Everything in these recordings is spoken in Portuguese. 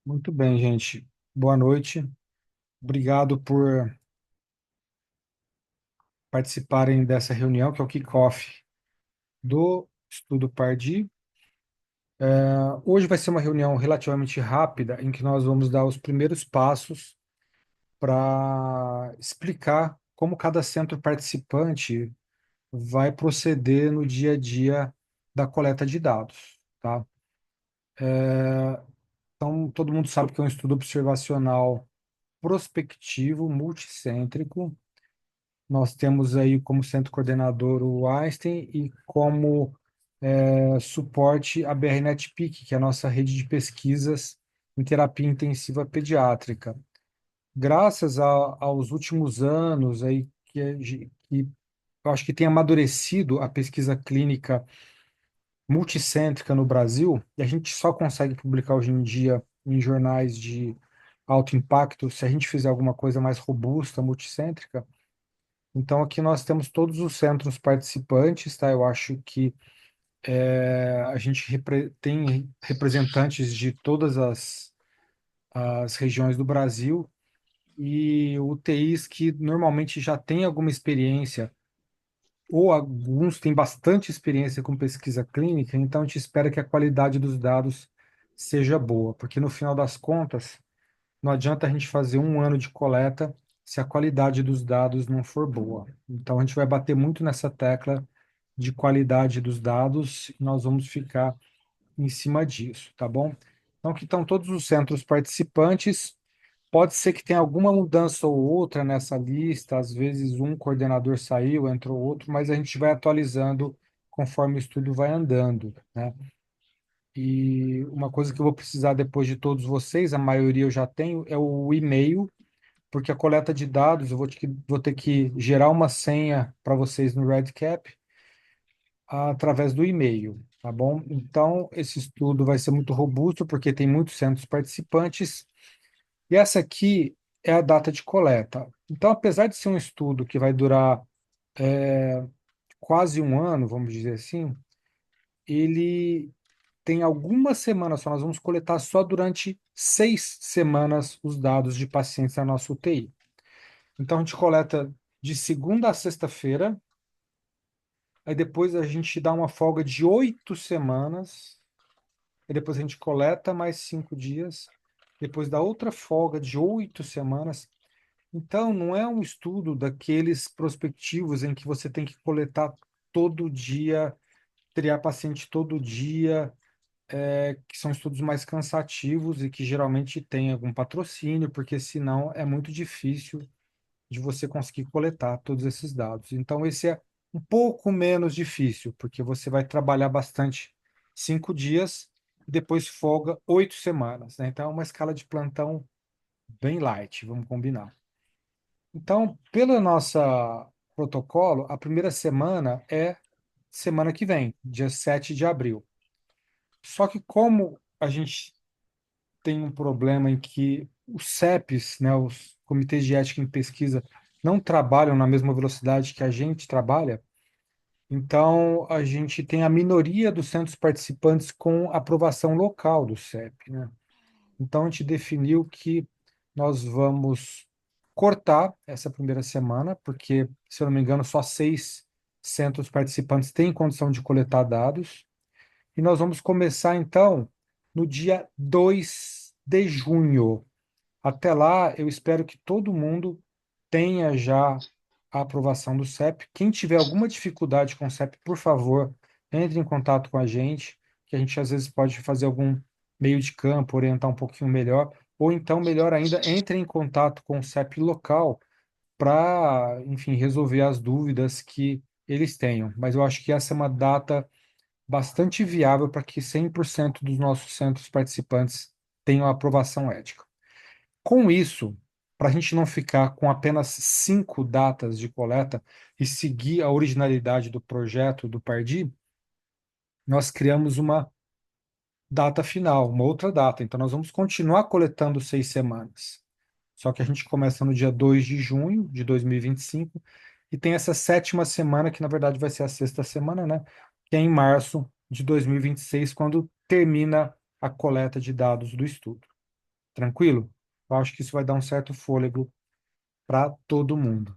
Muito bem, gente. Boa noite. Obrigado por participarem dessa reunião, que é o kickoff do Estudo Pardi. Hoje vai ser uma reunião relativamente rápida, em que nós vamos dar os primeiros passos para explicar como cada centro participante vai proceder no dia a dia da coleta de dados, tá? Então, todo mundo sabe que é um estudo observacional prospectivo, multicêntrico. Nós temos aí como centro coordenador o Einstein e como suporte a BRNetPeak, que é a nossa rede de pesquisas em terapia intensiva pediátrica. Graças aos últimos anos aí que eu acho que tem amadurecido a pesquisa clínica multicêntrica no Brasil, e a gente só consegue publicar hoje em dia em jornais de alto impacto se a gente fizer alguma coisa mais robusta, multicêntrica. Então, aqui nós temos todos os centros participantes, tá? Eu acho que a gente tem representantes de todas as regiões do Brasil e UTIs que normalmente já têm alguma experiência, ou alguns têm bastante experiência com pesquisa clínica, então a gente espera que a qualidade dos dados seja boa, porque no final das contas, não adianta a gente fazer um ano de coleta se a qualidade dos dados não for boa. Então, a gente vai bater muito nessa tecla de qualidade dos dados e nós vamos ficar em cima disso, tá bom? Então, aqui estão todos os centros participantes. Pode ser que tenha alguma mudança ou outra nessa lista, às vezes um coordenador saiu, entrou outro, mas a gente vai atualizando conforme o estudo vai andando, né? E uma coisa que eu vou precisar depois de todos vocês, a maioria eu já tenho, é o e-mail, porque a coleta de dados eu vou ter que gerar uma senha para vocês no Redcap através do e-mail, tá bom? Então, esse estudo vai ser muito robusto, porque tem muitos centros participantes, e essa aqui é a data de coleta. Então, apesar de ser um estudo que vai durar quase um ano, vamos dizer assim, ele tem algumas semanas só, nós vamos coletar só durante 6 semanas os dados de pacientes na nossa UTI. Então, a gente coleta de segunda a sexta-feira, aí depois a gente dá uma folga de 8 semanas, e depois a gente coleta mais 5 dias, depois dá outra folga de 8 semanas. Então, não é um estudo daqueles prospectivos em que você tem que coletar todo dia, triar paciente todo dia, que são estudos mais cansativos e que geralmente têm algum patrocínio, porque senão é muito difícil de você conseguir coletar todos esses dados. Então, esse é um pouco menos difícil, porque você vai trabalhar bastante 5 dias, e depois folga 8 semanas, né? Então, é uma escala de plantão bem light, vamos combinar. Então, pelo nosso protocolo, a primeira semana é semana que vem, dia 7 de abril. Só que como a gente tem um problema em que os CEPs, né, os comitês de ética em pesquisa, não trabalham na mesma velocidade que a gente trabalha, então a gente tem a minoria dos centros participantes com aprovação local do CEP, né? Então a gente definiu que nós vamos cortar essa primeira semana, porque, se eu não me engano, só 6 centros participantes têm condição de coletar dados. E nós vamos começar, então, no dia 2 de junho. Até lá, eu espero que todo mundo tenha já a aprovação do CEP. Quem tiver alguma dificuldade com o CEP, por favor, entre em contato com a gente, que a gente às vezes pode fazer algum meio de campo, orientar um pouquinho melhor, ou então, melhor ainda, entre em contato com o CEP local para, enfim, resolver as dúvidas que eles tenham. Mas eu acho que essa é uma data bastante viável para que 100% dos nossos centros participantes tenham a aprovação ética. Com isso, para a gente não ficar com apenas 5 datas de coleta e seguir a originalidade do projeto do Pardi, nós criamos uma data final, uma outra data. Então, nós vamos continuar coletando 6 semanas. Só que a gente começa no dia 2 de junho de 2025 e tem essa sétima semana, que na verdade vai ser a sexta semana, né? Que é em março de 2026, quando termina a coleta de dados do estudo. Tranquilo? Eu acho que isso vai dar um certo fôlego para todo mundo.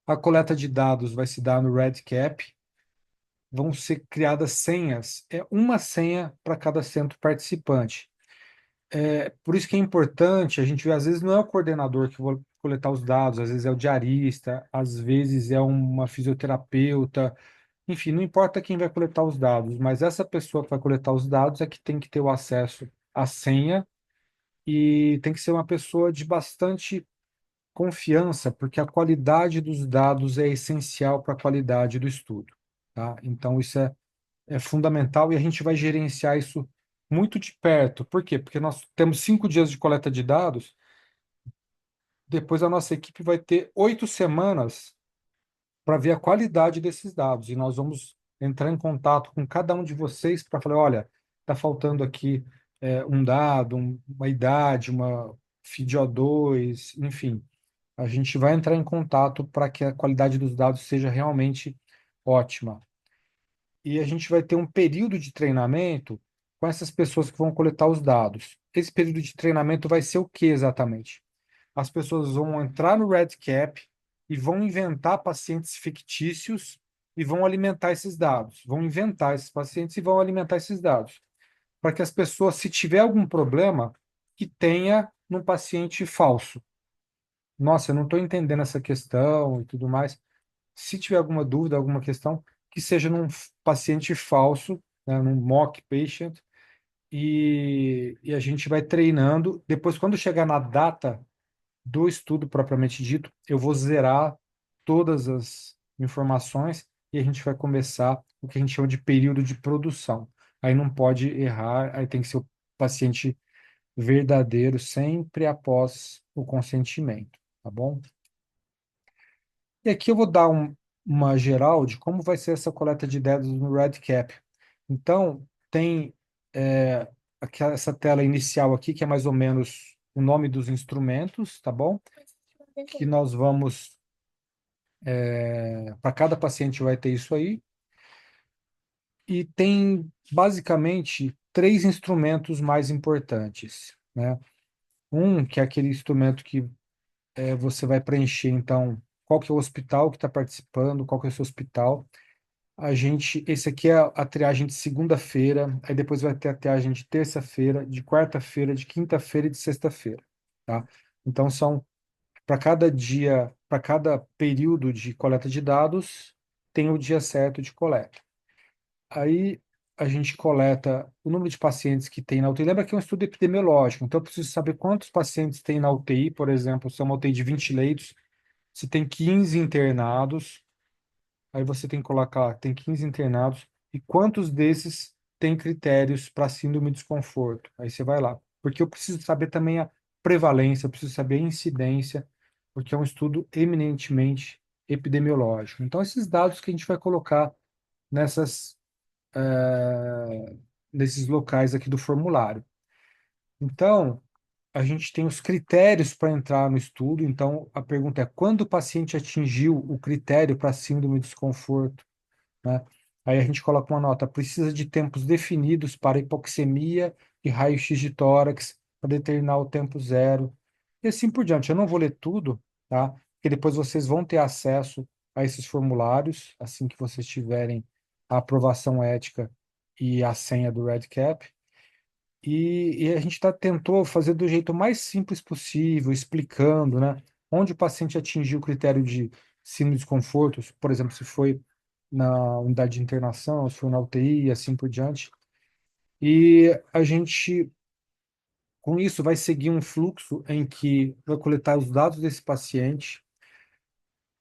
A coleta de dados vai se dar no REDCap. Vão ser criadas senhas, é uma senha para cada centro participante. Por isso que é importante, a gente vê, às vezes não é o coordenador que vai coletar os dados, às vezes é o diarista, às vezes é uma fisioterapeuta, enfim, não importa quem vai coletar os dados, mas essa pessoa que vai coletar os dados é que tem que ter o acesso à senha e tem que ser uma pessoa de bastante confiança, porque a qualidade dos dados é essencial para a qualidade do estudo, tá? Então, isso é fundamental e a gente vai gerenciar isso muito de perto. Por quê? Porque nós temos 5 dias de coleta de dados, depois a nossa equipe vai ter 8 semanas para ver a qualidade desses dados e nós vamos entrar em contato com cada um de vocês para falar, olha, está faltando aqui um dado, uma idade, uma FIDO2, enfim. A gente vai entrar em contato para que a qualidade dos dados seja realmente ótima. E a gente vai ter um período de treinamento com essas pessoas que vão coletar os dados. Esse período de treinamento vai ser o que exatamente? As pessoas vão entrar no REDCap e vão inventar pacientes fictícios e vão alimentar esses dados. Vão inventar esses pacientes e vão alimentar esses dados. Para que as pessoas, se tiver algum problema, que tenha num paciente falso. Nossa, eu não estou entendendo essa questão e tudo mais. Se tiver alguma dúvida, alguma questão, que seja num paciente falso, né, num mock patient, e a gente vai treinando. Depois, quando chegar na data do estudo propriamente dito, eu vou zerar todas as informações e a gente vai começar o que a gente chama de período de produção. Aí não pode errar, aí tem que ser o paciente verdadeiro sempre após o consentimento, tá bom? E aqui eu vou dar uma geral de como vai ser essa coleta de dados no REDCap. Então, tem essa tela inicial aqui, que é mais ou menos o nome dos instrumentos, tá bom? Que nós vamos, para cada paciente vai ter isso aí. E tem basicamente três instrumentos mais importantes, né? Um, que é aquele instrumento que você vai preencher, então, qual que é o hospital que está participando, qual que é o seu hospital. Esse aqui é a triagem de segunda-feira, aí depois vai ter a triagem de terça-feira, de quarta-feira, de quinta-feira e de sexta-feira, tá? Então são para cada dia, para cada período de coleta de dados, tem o dia certo de coleta. Aí a gente coleta o número de pacientes que tem na UTI. Lembra que é um estudo epidemiológico, então eu preciso saber quantos pacientes tem na UTI, por exemplo, se é uma UTI de 20 leitos, se tem 15 internados. Aí você tem que colocar, tem 15 internados, e quantos desses têm critérios para síndrome de desconforto? Aí você vai lá. Porque eu preciso saber também a prevalência, eu preciso saber a incidência, porque é um estudo eminentemente epidemiológico. Então, esses dados que a gente vai colocar nessas, nesses locais aqui do formulário. Então, a gente tem os critérios para entrar no estudo. Então, a pergunta é: quando o paciente atingiu o critério para síndrome de desconforto? Né? Aí a gente coloca uma nota, precisa de tempos definidos para hipoxemia e raio-x de tórax para determinar o tempo zero, e assim por diante. Eu não vou ler tudo, tá? Porque depois vocês vão ter acesso a esses formulários, assim que vocês tiverem a aprovação ética e a senha do REDCap. E a gente tentou fazer do jeito mais simples possível, explicando, né, onde o paciente atingiu o critério de síndrome de desconforto, por exemplo, se foi na unidade de internação, se foi na UTI, e assim por diante. E a gente, com isso, vai seguir um fluxo em que vai coletar os dados desse paciente.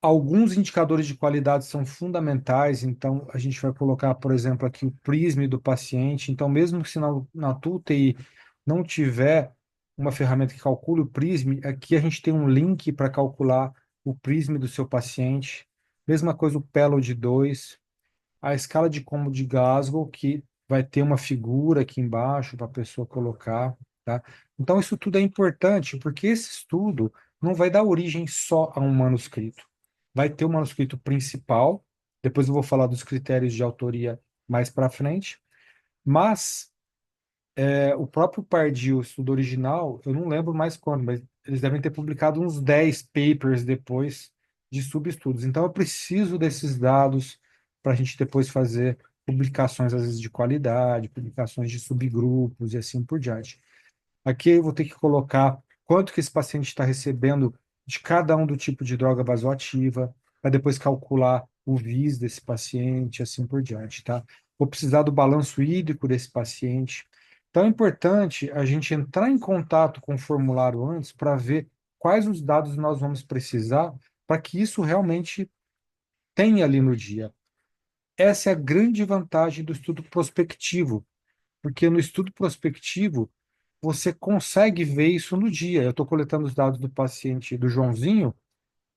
Alguns indicadores de qualidade são fundamentais, então a gente vai colocar, por exemplo, aqui o PRISM do paciente. Então, mesmo se na tua UTI não tiver uma ferramenta que calcule o PRISM, aqui a gente tem um link para calcular o PRISM do seu paciente. Mesma coisa o PELOD 2, a escala de Como de Glasgow, que vai ter uma figura aqui embaixo para a pessoa colocar, tá? Então, isso tudo é importante, porque esse estudo não vai dar origem só a um manuscrito. Vai ter o manuscrito principal, depois eu vou falar dos critérios de autoria mais para frente, mas O próprio Pardue, o estudo original, eu não lembro mais quando, mas eles devem ter publicado uns 10 papers depois de subestudos. Então, eu preciso desses dados para a gente depois fazer publicações, às vezes, de qualidade, publicações de subgrupos e assim por diante. Aqui eu vou ter que colocar quanto que esse paciente está recebendo de cada um do tipo de droga vasoativa, para depois calcular o VIS desse paciente, assim por diante, tá? Vou precisar do balanço hídrico desse paciente. Então é importante a gente entrar em contato com o formulário antes para ver quais os dados nós vamos precisar para que isso realmente tenha ali no dia. Essa é a grande vantagem do estudo prospectivo, porque no estudo prospectivo você consegue ver isso no dia. Eu estou coletando os dados do paciente, do Joãozinho,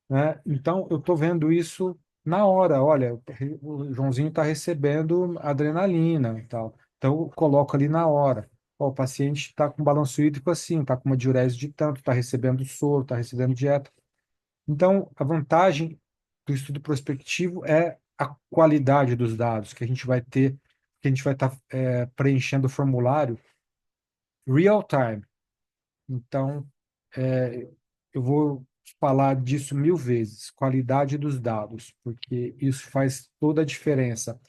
né? Então eu estou vendo isso na hora. Olha, o Joãozinho está recebendo adrenalina e tal. Então eu coloco ali na hora. Ó, o paciente está com balanço hídrico assim, está com uma diurese de tanto, está recebendo soro, está recebendo dieta. Então a vantagem do estudo prospectivo é a qualidade dos dados que a gente vai ter, que a gente vai estar preenchendo o formulário real time. Então, é, eu vou falar disso mil vezes, qualidade dos dados, porque isso faz toda a diferença.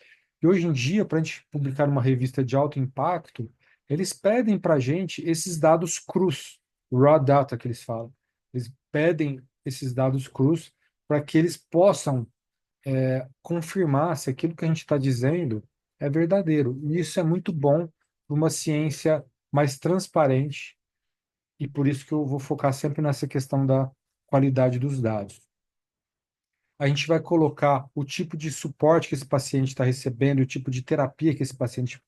E hoje em dia, para a gente publicar uma revista de alto impacto, eles pedem para a gente esses dados crus, raw data que eles falam. Eles pedem esses dados crus para que eles possam confirmar se aquilo que a gente está dizendo é verdadeiro. E isso é muito bom para uma ciência mais transparente e por isso que eu vou focar sempre nessa questão da qualidade dos dados. A gente vai colocar o tipo de suporte que esse paciente está recebendo, o tipo de terapia que esse paciente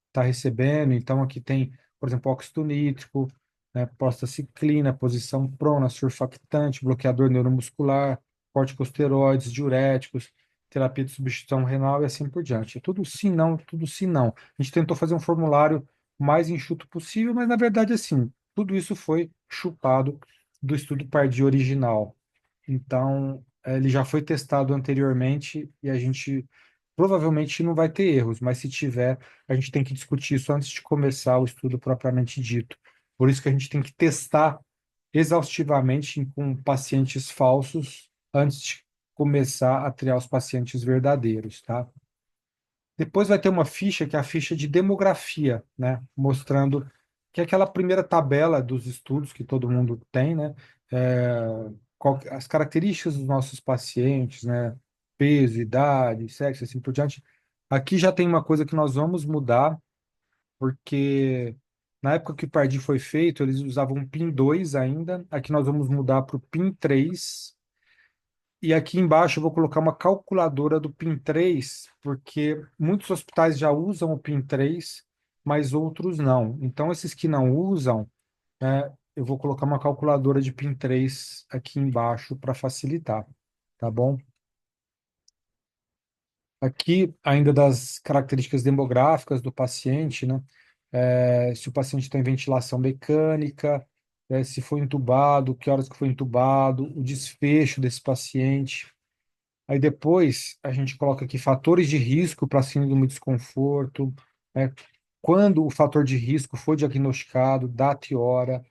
está recebendo. Então, aqui tem, por exemplo, óxido nítrico, né, prostacyclina, posição prona, surfactante, bloqueador neuromuscular, corticosteroides, diuréticos, terapia de substituição renal e assim por diante. É tudo sim, não, tudo sim, não. A gente tentou fazer um formulário mais enxuto possível, mas na verdade, assim, tudo isso foi chupado do estudo Pardee original. Então, ele já foi testado anteriormente e a gente provavelmente não vai ter erros, mas se tiver, a gente tem que discutir isso antes de começar o estudo propriamente dito. Por isso que a gente tem que testar exaustivamente com pacientes falsos antes de começar a triar os pacientes verdadeiros, tá? Depois vai ter uma ficha que é a ficha de demografia, né? Mostrando que é aquela primeira tabela dos estudos que todo mundo tem, né? As características dos nossos pacientes, né? Peso, idade, sexo, assim por diante. Aqui já tem uma coisa que nós vamos mudar, porque na época que o Pardi foi feito, eles usavam o PIN 2 ainda. Aqui nós vamos mudar para o PIN 3. E aqui embaixo eu vou colocar uma calculadora do PIN 3, porque muitos hospitais já usam o PIN 3, mas outros não. Então, esses que não usam, eu vou colocar uma calculadora de PIN 3 aqui embaixo para facilitar, tá bom? Aqui, ainda das características demográficas do paciente, né? Se o paciente tem ventilação mecânica, se foi entubado, que horas que foi entubado, o desfecho desse paciente. Aí depois a gente coloca aqui fatores de risco para síndrome de desconforto, né? Quando o fator de risco foi diagnosticado, data e hora.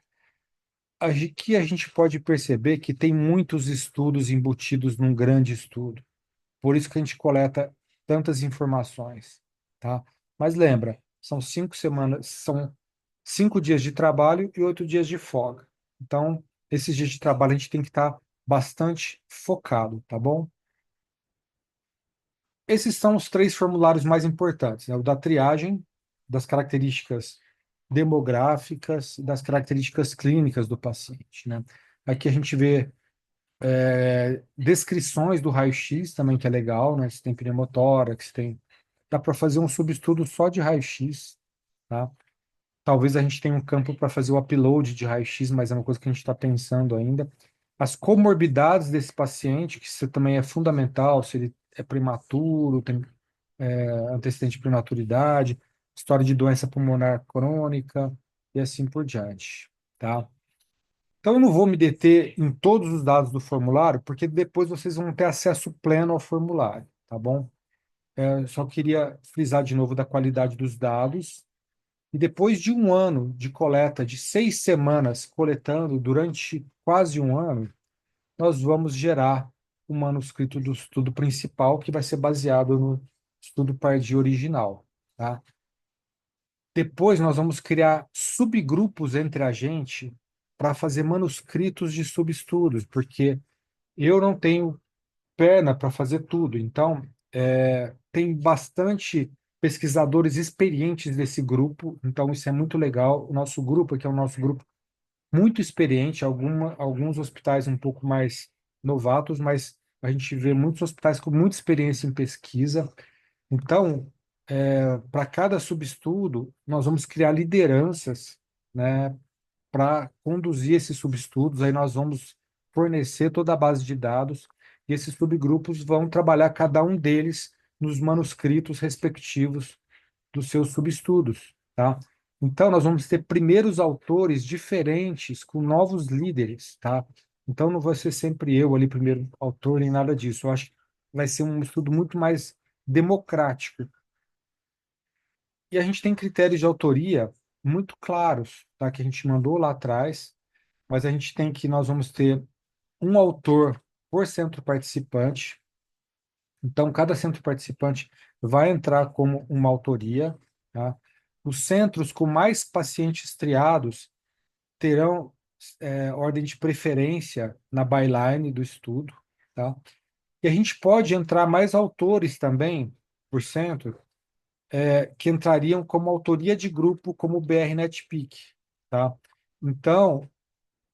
Aqui a gente pode perceber que tem muitos estudos embutidos num grande estudo. Por isso que a gente coleta tantas informações, tá? Mas lembra, são 5 semanas, são 5 dias de trabalho e 8 dias de folga. Então, esses dias de trabalho a gente tem que estar bastante focado, tá bom? Esses são os três formulários mais importantes, né? O da triagem, das características demográficas e das características clínicas do paciente, né? Aqui a gente vê descrições do raio-x também, que é legal, né? Se tem pneumotórax, tem... Dá para fazer um subestudo só de raio-x, tá? Talvez a gente tenha um campo para fazer o upload de raio-x, mas é uma coisa que a gente está pensando ainda. As comorbidades desse paciente, que isso também é fundamental, se ele é prematuro, tem antecedente de prematuridade, história de doença pulmonar crônica e assim por diante, tá? Então eu não vou me deter em todos os dados do formulário, porque depois vocês vão ter acesso pleno ao formulário, tá bom? Eu só queria frisar de novo da qualidade dos dados. E depois de um ano de coleta, de 6 semanas coletando durante quase um ano, nós vamos gerar o manuscrito do estudo principal, que vai ser baseado no estudo Pardee original, tá? Depois nós vamos criar subgrupos entre a gente para fazer manuscritos de subestudos, porque eu não tenho perna para fazer tudo. Então, tem bastante pesquisadores experientes desse grupo, então isso é muito legal. O nosso grupo, que é o nosso grupo muito experiente, alguns hospitais um pouco mais novatos, mas a gente vê muitos hospitais com muita experiência em pesquisa. Então, para cada subestudo, nós vamos criar lideranças, né, para conduzir esses subestudos. Aí nós vamos fornecer toda a base de dados e esses subgrupos vão trabalhar cada um deles nos manuscritos respectivos dos seus subestudos, tá? Então, nós vamos ter primeiros autores diferentes, com novos líderes, tá? Então, não vai ser sempre eu ali, primeiro autor, nem nada disso. Eu acho que vai ser um estudo muito mais democrático. E a gente tem critérios de autoria muito claros, tá? Que a gente mandou lá atrás, mas a gente tem que, nós vamos ter um autor por centro participante. Então, cada centro participante vai entrar como uma autoria, tá? Os centros com mais pacientes triados terão ordem de preferência na byline do estudo, tá? E a gente pode entrar mais autores também, por centro, que entrariam como autoria de grupo, como o BR NetPeak, tá? Então,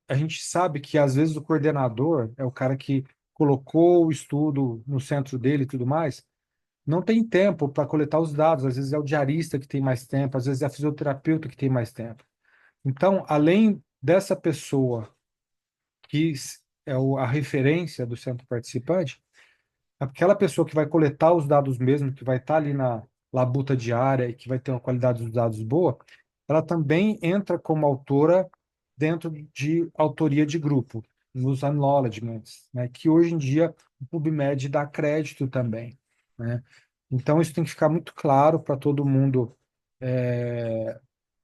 a gente sabe que às vezes o coordenador é o cara que colocou o estudo no centro dele e tudo mais, não tem tempo para coletar os dados, às vezes é o diarista que tem mais tempo, às vezes é a fisioterapeuta que tem mais tempo. Então, além dessa pessoa que a referência do centro participante, aquela pessoa que vai coletar os dados mesmo, que vai estar ali na labuta diária e que vai ter uma qualidade dos dados boa, ela também entra como autora dentro de autoria de grupo, nos acknowledgements, né? Que hoje em dia o PubMed dá crédito também, né? Então isso tem que ficar muito claro para todo mundo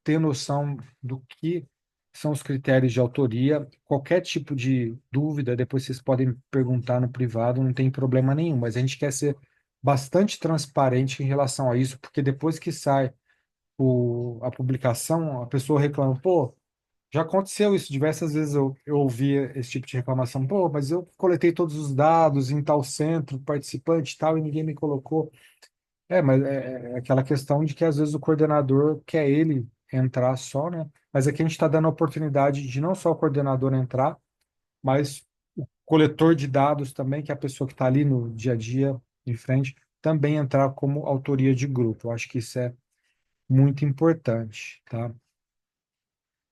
ter noção do que são os critérios de autoria. Qualquer tipo de dúvida, depois vocês podem perguntar no privado, não tem problema nenhum, mas a gente quer ser bastante transparente em relação a isso, porque depois que sai a publicação, a pessoa reclama, pô, já aconteceu isso diversas vezes, eu ouvi esse tipo de reclamação, pô, mas eu coletei todos os dados em tal centro, participante e tal, e ninguém me colocou. Mas é aquela questão de que às vezes o coordenador quer ele entrar só, né? Mas aqui a gente está dando a oportunidade de não só o coordenador entrar, mas o coletor de dados também, que é a pessoa que está ali no dia a dia, em frente, também entrar como autoria de grupo. Eu acho que isso é muito importante, tá?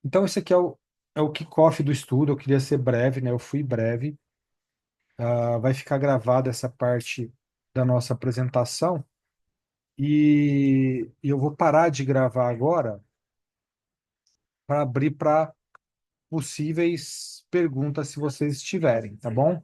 Então, esse aqui é o kickoff do estudo. Eu queria ser breve, né? Eu fui breve. Vai ficar gravada essa parte da nossa apresentação. E eu vou parar de gravar agora para abrir para possíveis perguntas, se vocês tiverem, tá bom?